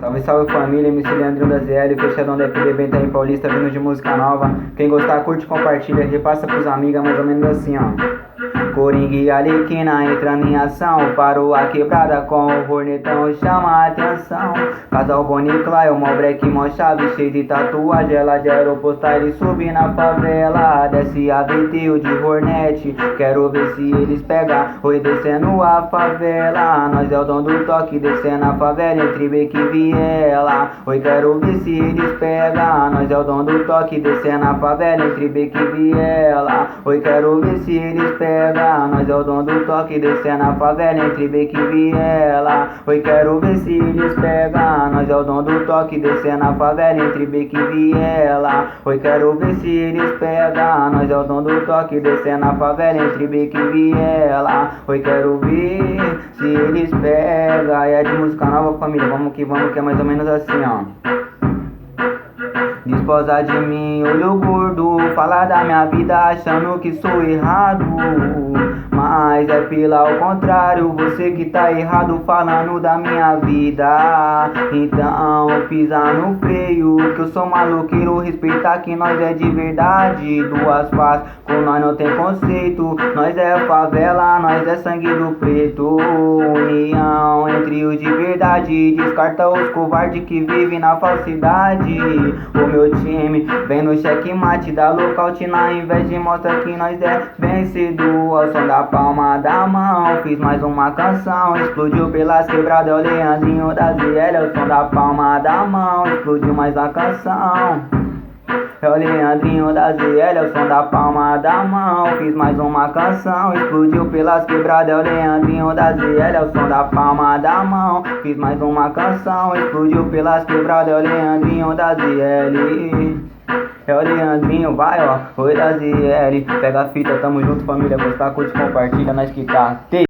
Salve, salve família, MC Leandrinho da ZL, fechadão da FDB, tá em Paulista, vindo de música nova. Quem gostar, curte, compartilha, repassa pros amigos, mais ou menos assim, ó. Coringa e Arlequina entrando em ação, parou a quebrada com o cornetão, chama a atenção. Casal Bonnie e Clyde, mó break, mó chave, cheio de tatuagem, ela de aeropostar e subir na favela. Desce a VT de Hornet, quero ver se eles pegam, oi descendo a favela. Nós é o dono do toque, descendo a favela, entre beco e viela. Oi, quero ver se eles pegam, nós é o dono do toque, descendo a favela, entre beco e viela. Oi, quero ver se eles pegam, nós é o dono do toque, descendo a favela, entre beco e viela. Oi, quero ver se eles pegam, nós é o dono do toque, descendo a favela, entre beco e viela. Oi, quero ver se eles pegam, nós é o dono do toque, descendo a favela, entre beco e viela. Oi, quero ver se eles pegam. E é de música nova, família, vamos, que é mais ou menos assim, ó. Desposa de mim, olho gordo, fala da minha vida achando que sou errado, mas é pelo contrário, você que tá errado falando da minha vida. Então pisa no freio, que eu sou maloqueiro, respeitar que nós é de verdade. Duas faces, com nós não tem conceito, nós é favela, nós é sangue do preto. União entre os de verdade, descarta os covardes que vivem na falsidade. O meu time vem no checkmate, dá lookout na inveja e mostra que nós é vencedor. Ao som da palma da mão, fiz mais uma canção, explodiu pelas quebradas, é o Leandrinho da ZL. Ao som da palma da mão, explodiu mais uma canção, é o Leandrinho da ZL. Ao som da palma da mão, fiz mais uma canção, explodiu pelas quebradas, é o Leandrinho da ZL. Ao som da palma da mão, fiz mais uma canção, explodiu pelas quebradas, é o Leandrinho da ZL. É o Leandrinho, vai ó, oi da ZL. Pega a fita, tamo junto família, gostar, curte, compartilha, nós que tá.